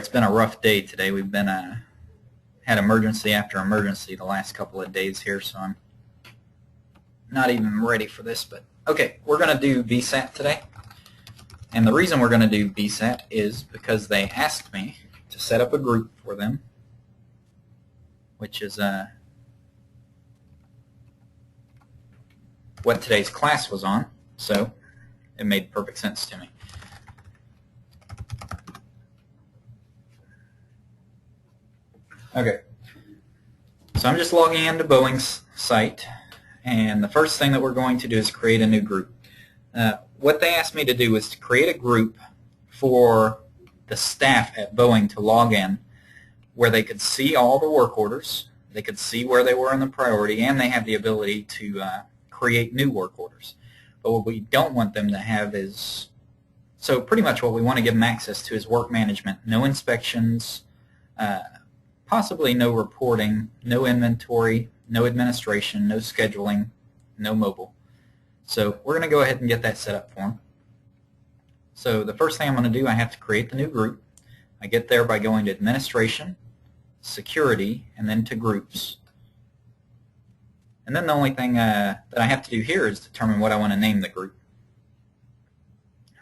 it's been a rough day today. We've been had emergency after emergency the last couple of days here, so I'm not even ready for this. But okay, we're going to do VSAT today. And the reason we're going to do VSAT is because they asked me to set up a group for them, which is what today's class was on, so it made perfect sense to me. Okay, so I'm just logging into Boeing's site, and the first thing that we're going to do is create a new group. What they asked me to do is to create a group for the staff at Boeing to log in, where they could see all the work orders, they could see where they were in the priority, and they have the ability to create new work orders. But what we don't want them to have is, so pretty much what we want to give them access to is work management, no inspections, possibly no reporting, no inventory, no administration, no scheduling, no mobile. So we're going to go ahead and get that set up for them. So the first thing I'm going to do, I have to create the new group. I get there by going to Administration, Security, and then to Groups. And then the only thing that I have to do here is determine what I want to name the group.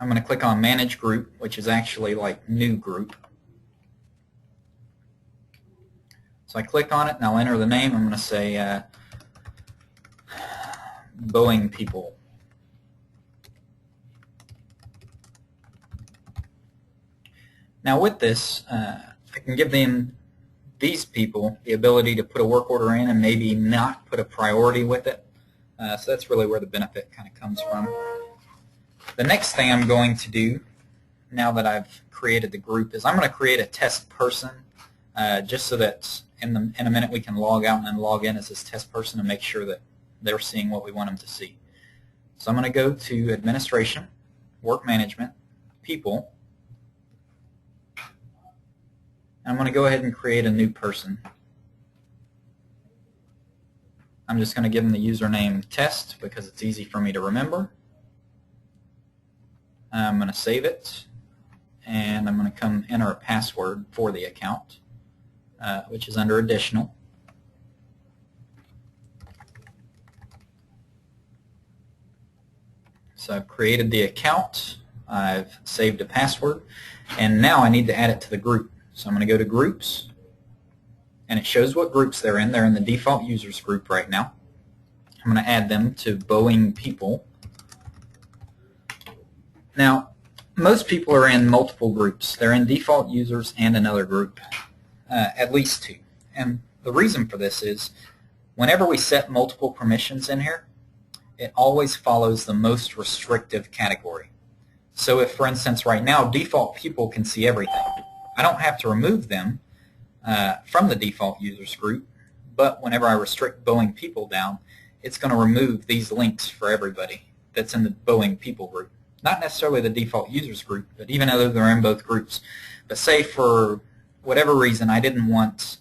I'm going to click on Manage Group, which is actually like New Group. So I click on it and I'll enter the name. I'm going to say Boeing People. Now with this, I can give them, these people, the ability to put a work order in and maybe not put a priority with it. So that's really where the benefit kind of comes from. The next thing I'm going to do, now that I've created the group, is I'm going to create a test person, just so that in a minute we can log out and then log in as this test person and make sure that they're seeing what we want them to see. So I'm going to go to Administration, Work Management, People. I'm going to go ahead and create a new person. I'm just going to give them the username Test because it's easy for me to remember. I'm going to save it, and I'm going to come enter a password for the account, which is under Additional. So I've created the account, I've saved a password, and now I need to add it to the group. So I'm going to go to Groups, and it shows what groups they're in. They're in the default users group right now. I'm going to add them to Boeing People. Now, most people are in multiple groups. They're in default users and another group, at least two. And the reason for this is whenever we set multiple permissions in here, it always follows the most restrictive category. So if, for instance, right now, default people can see everything, I don't have to remove them from the default users group, but whenever I restrict Boeing People down, it's going to remove these links for everybody that's in the Boeing People group. Not necessarily the default users group, but even though they're in both groups. But say for whatever reason I didn't want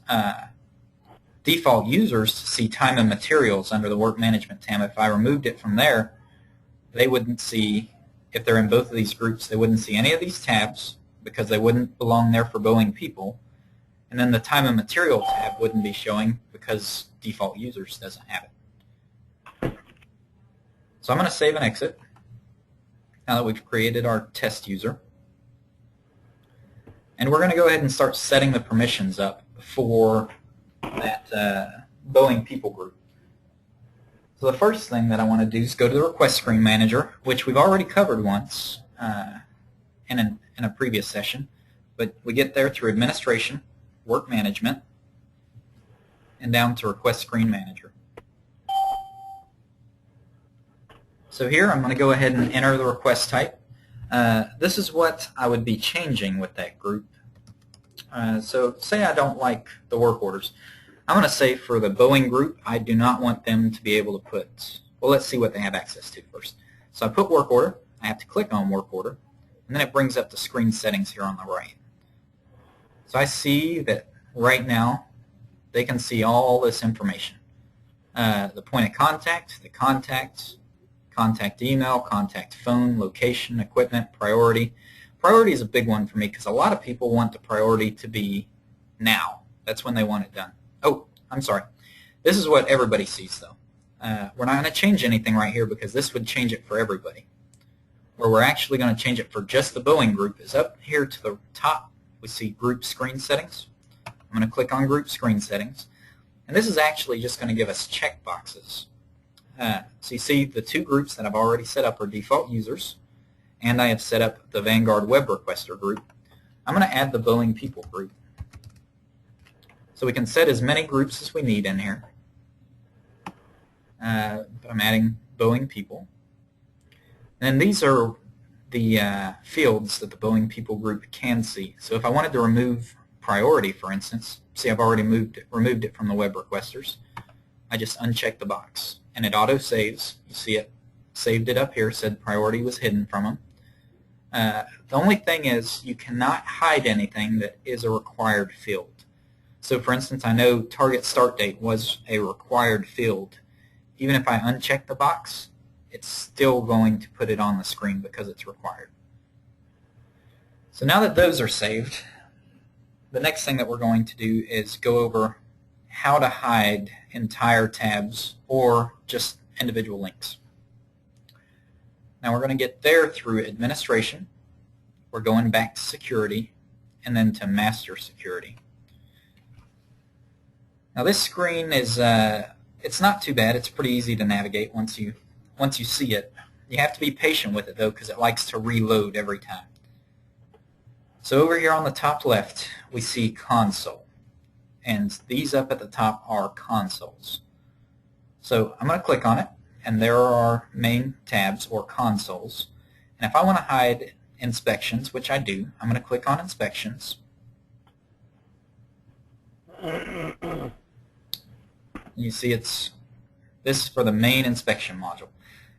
default users to see time and materials under the work management tab. If I removed it from there, they wouldn't see, if they're in both of these groups, they wouldn't see any of these tabs because they wouldn't belong there for Boeing People. And then the time and material tab wouldn't be showing because default users doesn't have it. So I'm going to save and exit now that we've created our test user. And we're going to go ahead and start setting the permissions up for that Boeing People group. So the first thing that I want to do is go to the Request Screen Manager, which we've already covered once in a previous session. But we get there through Administration, Work Management, and down to Request Screen Manager. So here I'm going to go ahead and enter the request type. This is what I would be changing with that group. So say I don't like the work orders. I'm going to say for the Boeing group, I do not want them to be able to put, well, let's see what they have access to first. So I put work order. I have to click on work order, and then it brings up the screen settings here on the right. So I see that right now they can see all this information. The point of contact, the contacts, contact email, contact phone, location, equipment, priority. priority is a big one for me because a lot of people want the priority to be now. That's when they want it done. Oh, I'm sorry. This is what everybody sees, though. We're not going to change anything right here because this would change it for everybody. Where we're actually going to change it for just the Boeing group is up here to the top. We see Group Screen Settings. I'm going to click on Group Screen Settings. And this is actually just going to give us checkboxes. So you see the two groups that I've already set up are default users, and I have set up the Vanguard Web Requester group. I'm going to add the Boeing People group. So we can set as many groups as we need in here. But I'm adding Boeing People. And these are the fields that the Boeing People group can see. So if I wanted to remove priority, for instance, see I've already removed it from the web requesters. I just uncheck the box and it auto-saves. You see it saved it up here, said priority was hidden from them. The only thing is you cannot hide anything that is a required field. So for instance, I know target start date was a required field. Even if I uncheck the box, it's still going to put it on the screen because it's required. So now that those are saved, the next thing that we're going to do is go over how to hide entire tabs or just individual links. Now we're going to get there through administration. We're going back to security and then to master security. Now this screen is it's not too bad. It's pretty easy to navigate once you see it. You have to be patient with it though because it likes to reload every time. So over here on the top left we see console, and these up at the top are consoles. So I'm going to click on it and there are our main tabs or consoles, and if I want to hide inspections, which I do, I'm going to click on inspections. You see this is for the main inspection module.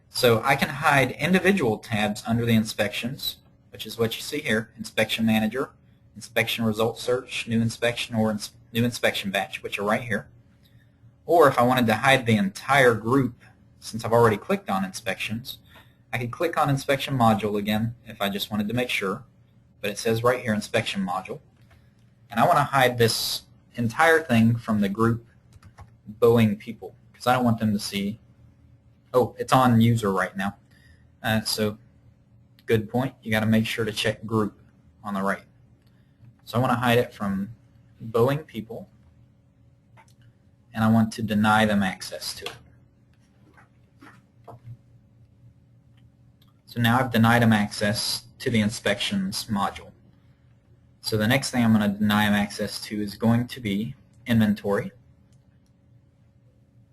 So I can hide individual tabs under the inspections, which is what you see here, Inspection Manager, Inspection Result Search, New Inspection, or New Inspection Batch, which are right here. Or if I wanted to hide the entire group, since I've already clicked on Inspections, I could click on Inspection Module again if I just wanted to make sure, but it says right here Inspection Module. And I want to hide this entire thing from the group Boeing People because I don't want them to see. Oh, it's on user right now. So good point. You got to make sure to check group on the right. So I want to hide it from Boeing People, and I want to deny them access to it. So now I've denied them access to the inspections module. So the next thing I'm going to deny them access to is going to be inventory.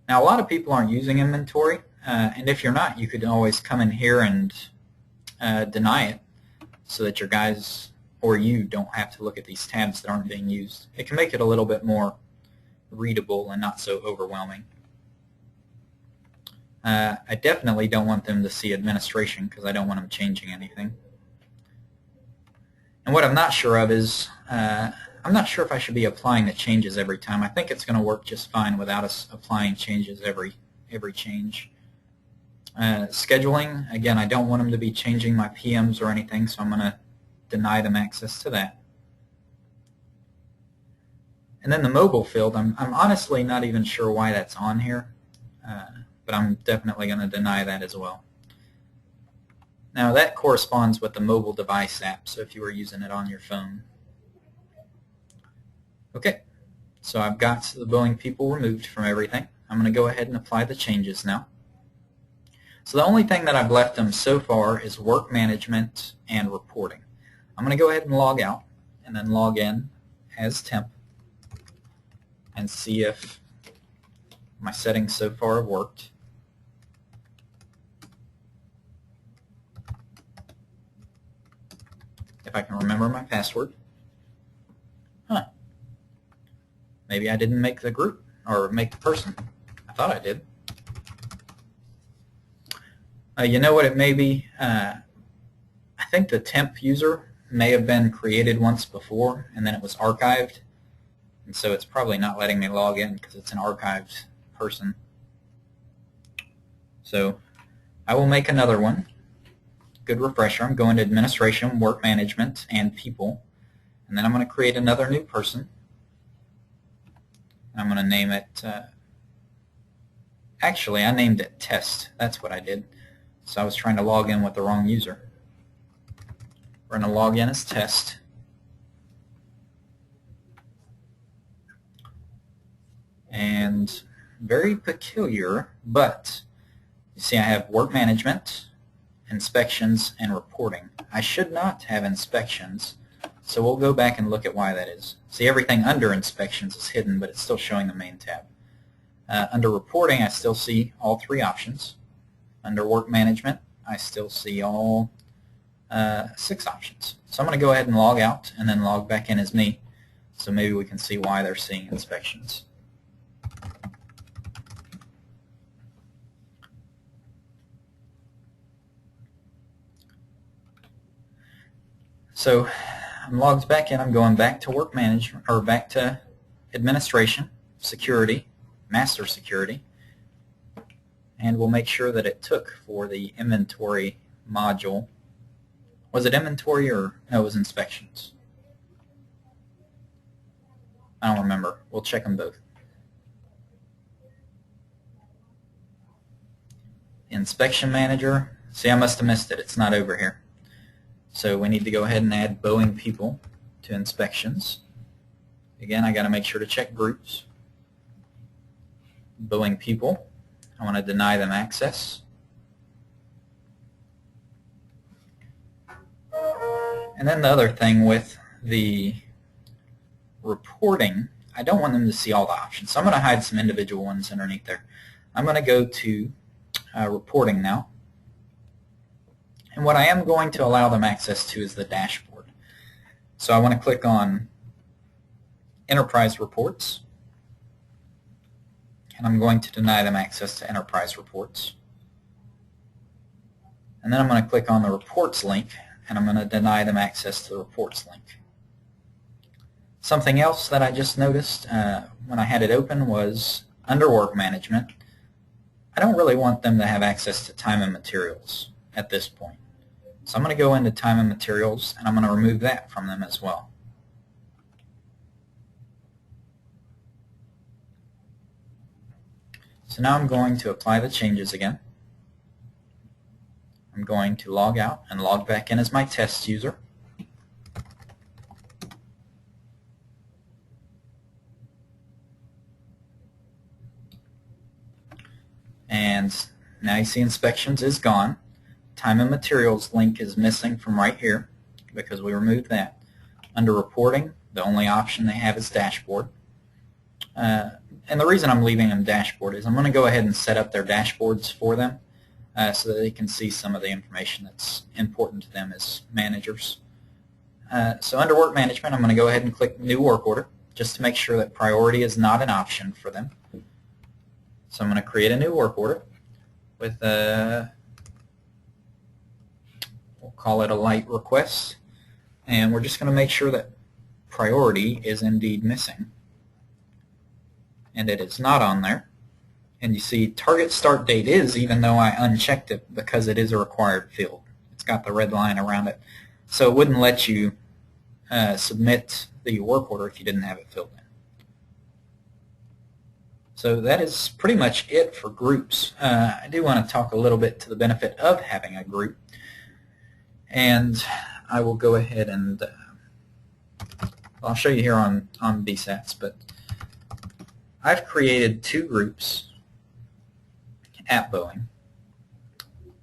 Now a lot of people aren't using inventory, and if you're not, you could always come in here and deny it so that your guys or you don't have to look at these tabs that aren't being used. It can make it a little bit more readable and not so overwhelming. I definitely don't want them to see administration because I don't want them changing anything. And what I'm not sure of is I'm not sure if I should be applying the changes every time. I think it's going to work just fine without us applying changes every change. Scheduling, again, I don't want them to be changing my PMs or anything, so I'm going to deny them access to that. And then the mobile field, I'm honestly not even sure why that's on here, but I'm definitely going to deny that as well. Now that corresponds with the mobile device app, so if you were using it on your phone. Okay, so I've got the Boeing People removed from everything. I'm going to go ahead and apply the changes now. So the only thing that I've left them so far is work management and reporting. I'm going to go ahead and log out and then log in as temp and see if my settings so far have worked. If I can remember my password. Huh. Maybe I didn't make the group or make the person. I thought I did. You know what it may be? I think the temp user may have been created once before and then it was archived, and so it's probably not letting me log in because it's an archived person. So I will make another one, good refresher, I'm going to Administration, Work Management, and People. And then I'm going to create another new person. I'm going to name it, actually I named it Test. That's what I did. So I was trying to log in with the wrong user. We're going to log in as Test. And very peculiar, but you see I have Work Management, Inspections, and Reporting. I should not have Inspections, so we'll go back and look at why that is. See, everything under Inspections is hidden, but it's still showing the main tab. Under Reporting, I still see all three options. Under Work Management, I still see all 6 options. So I'm going to go ahead and log out and then log back in as me, so maybe we can see why they're seeing Inspections. So I'm logged back in. I'm going back to Work Management, or back to Administration, Security, Master Security, and we'll make sure that it took for the Inventory module. Was it Inventory or no? It was Inspections. I don't remember. We'll check them both. Inspection Manager. See, I must have missed it. It's not over here. So we need to go ahead and add Boeing People to Inspections. Again, I got to make sure to check Groups. Boeing People, I want to deny them access. And then the other thing with the reporting, I don't want them to see all the options. So I'm going to hide some individual ones underneath there. I'm going to go to Reporting now. And what I am going to allow them access to is the dashboard. So I want to click on Enterprise Reports, and I'm going to deny them access to Enterprise Reports. And then I'm going to click on the Reports link, and I'm going to deny them access to the Reports link. Something else that I just noticed when I had it open was under Work Management, I don't really want them to have access to Time and Materials at this point. So I'm going to go into Time and Materials, and I'm going to remove that from them as well. So now I'm going to apply the changes again. I'm going to log out and log back in as my test user. And now you see Inspections is gone. Time and Materials link is missing from right here because we removed that. Under Reporting, the only option they have is Dashboard. And the reason I'm leaving them Dashboard is I'm going to go ahead and set up their dashboards for them so that they can see some of the information that's important to them as managers. So under Work Management, I'm going to go ahead and click New Work Order just to make sure that priority is not an option for them. So I'm going to create a new work order with a, we'll call it a light request, and we're just going to make sure that priority is indeed missing. And it is not on there. And you see target start date is, even though I unchecked it because it is a required field. It's got the red line around it. So it wouldn't let you submit the work order if you didn't have it filled in. So that is pretty much it for groups. I do want to talk a little bit to the benefit of having a group. And I will go ahead and I'll show you here on BSATs, but I've created 2 groups at Boeing.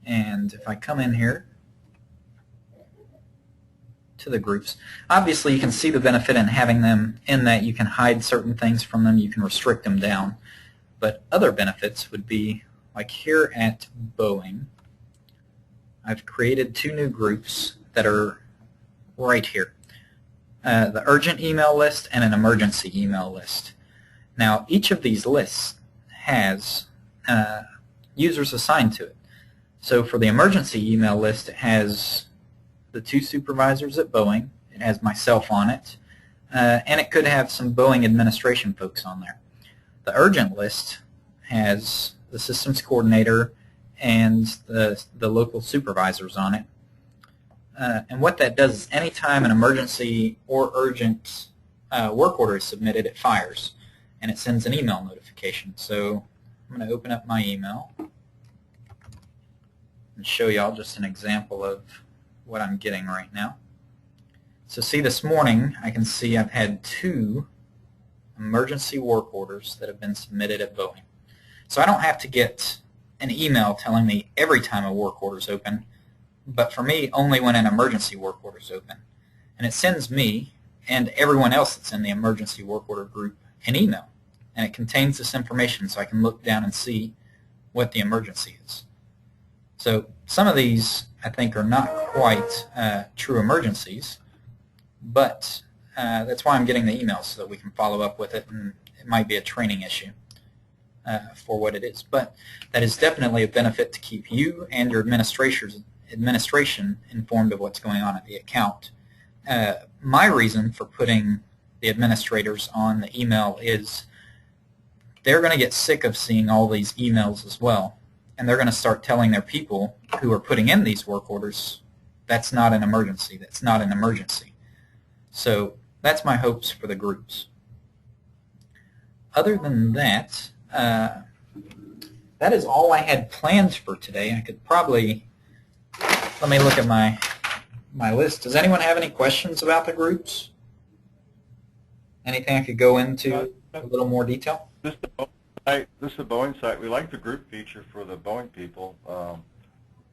And if I come in here to the groups, obviously you can see the benefit in having them in that you can hide certain things from them, you can restrict them down. But other benefits would be, like here at Boeing, I've created 2 new groups that are right here. The urgent email list and an emergency email list. Now each of these lists has users assigned to it. So for the emergency email list, it has the 2 supervisors at Boeing, it has myself on it, and it could have some Boeing administration folks on there. The urgent list has the systems coordinator and the local supervisors on it. And what that does is anytime an emergency or urgent work order is submitted, it fires, and it sends an email notification. So I'm going to open up my email and show y'all just an example of what I'm getting right now. So see, this morning I can see I've had 2 emergency work orders that have been submitted at Boeing. So I don't have to get an email telling me every time a work order is open, but for me, only when an emergency work order is open. And it sends me and everyone else that's in the emergency work order group an email. And it contains this information so I can look down and see what the emergency is. So some of these, I think, are not quite true emergencies, but that's why I'm getting the emails, so that we can follow up with it, and it might be a training issue for what it is. But that is definitely a benefit to keep you and your administration informed of what's going on at the account. My reason for putting the administrators on the email is they're going to get sick of seeing all these emails as well, and they're going to start telling their people who are putting in these work orders, that's not an emergency, that's not an emergency. So that's my hopes for the groups. Other than that, that is all I had planned for today. I could probably, let me look at my list. Does anyone have any questions about the groups? Anything I could go into a little more detail? This is a Boeing site. We like the group feature for the Boeing people.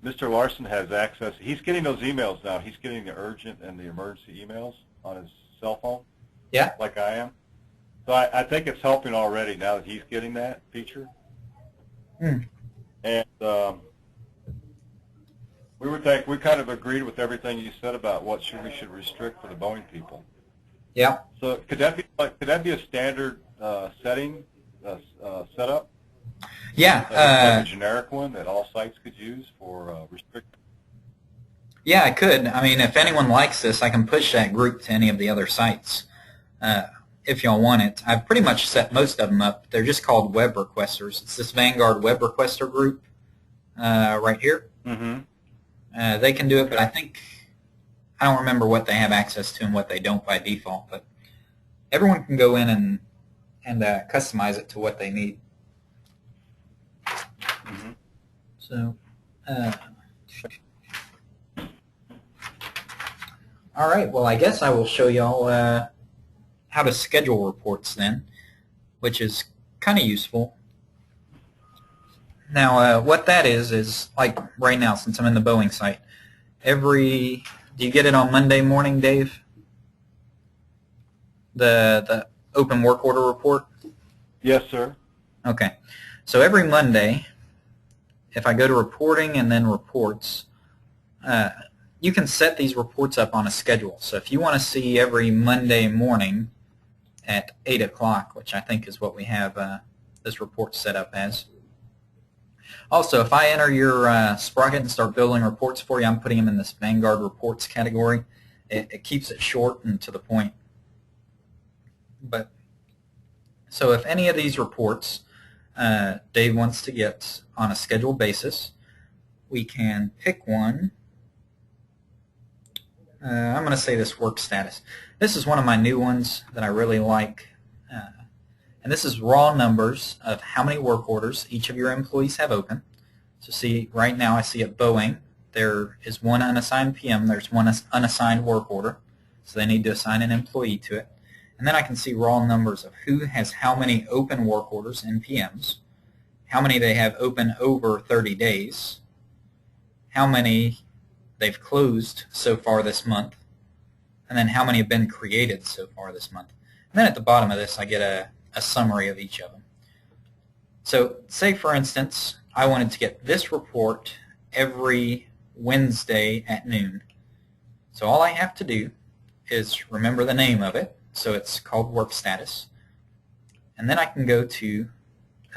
Mr. Larson has access. He's getting those emails now. He's getting the urgent and the emergency emails on his cell phone. Yeah. Like I am. So I think it's helping already now that he's getting that feature. And we kind of agreed with everything you said about what we should restrict for the Boeing people. Yeah. So could that be a standard setting setup? Yeah. Like a generic one that all sites could use for restrict. Yeah, I could. I mean, if anyone likes this, I can push that group to any of the other sites if y'all want it. I've pretty much set most of them up. They're just called web requesters. It's this Vanguard web requester group right here. Mm-hmm. They can do it, but I don't remember what they have access to and what they don't by default. But everyone can go in and customize it to what they need. Mm-hmm. So, all right. Well, I guess I will show y'all how to schedule reports then, which is kind of useful. Now, what that is like right now, since I'm in the Boeing site, do you get it on Monday morning, Dave? The open work order report? Yes, sir. Okay. So every Monday, if I go to reporting and then reports, you can set these reports up on a schedule. So if you want to see every Monday morning at 8 o'clock, which I think is what we have this report set up as. Also, if I enter your Sprocket and start building reports for you, I'm putting them in this Vanguard Reports category. It keeps it short and to the point. But so if any of these reports Dave wants to get on a scheduled basis, we can pick one. I'm going to say this work status. This is one of my new ones that I really like. And this is raw numbers of how many work orders each of your employees have open. So see, right now I see at Boeing there is one unassigned PM, there's one unassigned work order, so they need to assign an employee to it. And then I can see raw numbers of who has how many open work orders in PMs, how many they have open over 30 days, how many they've closed so far this month, and then how many have been created so far this month. And then at the bottom of this I get a summary of each of them. So say, for instance, I wanted to get this report every Wednesday at noon. So all I have to do is remember the name of it. So it's called work status. And then I can go to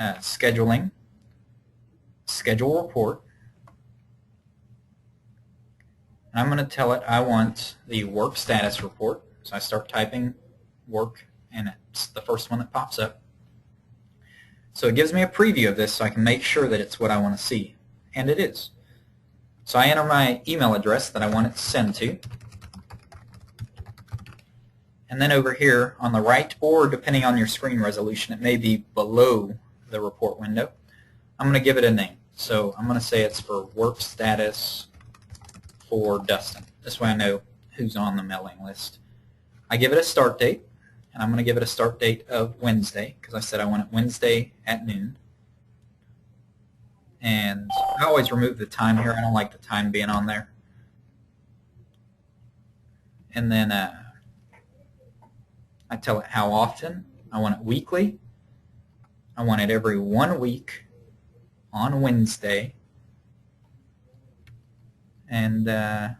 scheduling, schedule report. And I'm going to tell it I want the work status report. So I start typing work, and it's the first one that pops up. So it gives me a preview of this so I can make sure that it's what I want to see. And it is. So I enter my email address that I want it to send to. And then over here on the right, or depending on your screen resolution, it may be below the report window, I'm going to give it a name. So I'm going to say it's for work status for Dustin. This way I know who's on the mailing list. I give it a start date, and I'm going to give it a start date of Wednesday, because I said I want it Wednesday at noon. And I always remove the time here. I don't like the time being on there. And then I tell it how often. I want it weekly. I want it every 1 week on Wednesday. And I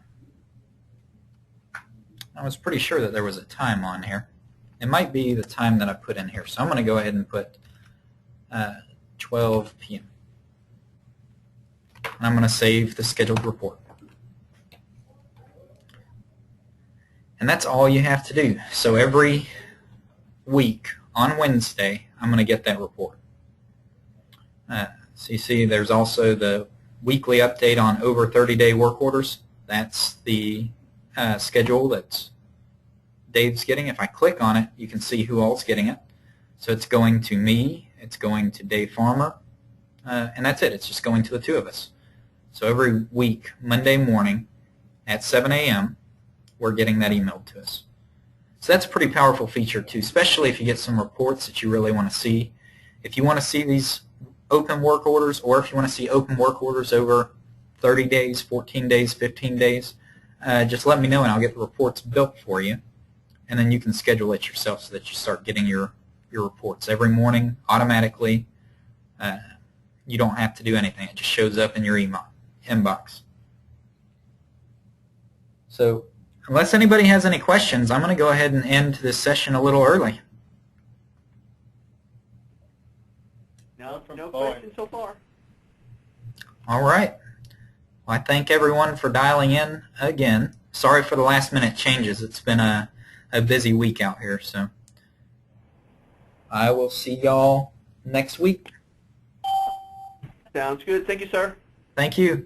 was pretty sure that there was a time on here. It might be the time that I put in here. So I'm going to go ahead and put 12 p.m. And I'm going to save the scheduled report. And that's all you have to do. So every week on Wednesday, I'm going to get that report. So you see there's also the weekly update on over 30-day work orders. That's the schedule that Dave's getting. If I click on it, you can see who all's getting it. So it's going to me, it's going to Dave Farmer, and that's it. It's just going to the two of us. So every week, Monday morning at 7 a.m., we're getting that emailed to us. So that's a pretty powerful feature too, especially if you get some reports that you really want to see. If you want to see these open work orders, or if you want to see open work orders over 30 days, 14 days, 15 days, just let me know and I'll get the reports built for you. And then you can schedule it yourself so that you start getting your reports every morning automatically. You don't have to do anything. It just shows up in your email inbox. So unless anybody has any questions, I'm going to go ahead and end this session a little early. No questions so far. All right. Well, I thank everyone for dialing in again. Sorry for the last minute changes. It's been a busy week out here. So I will see y'all next week. Sounds good. Thank you, sir. Thank you.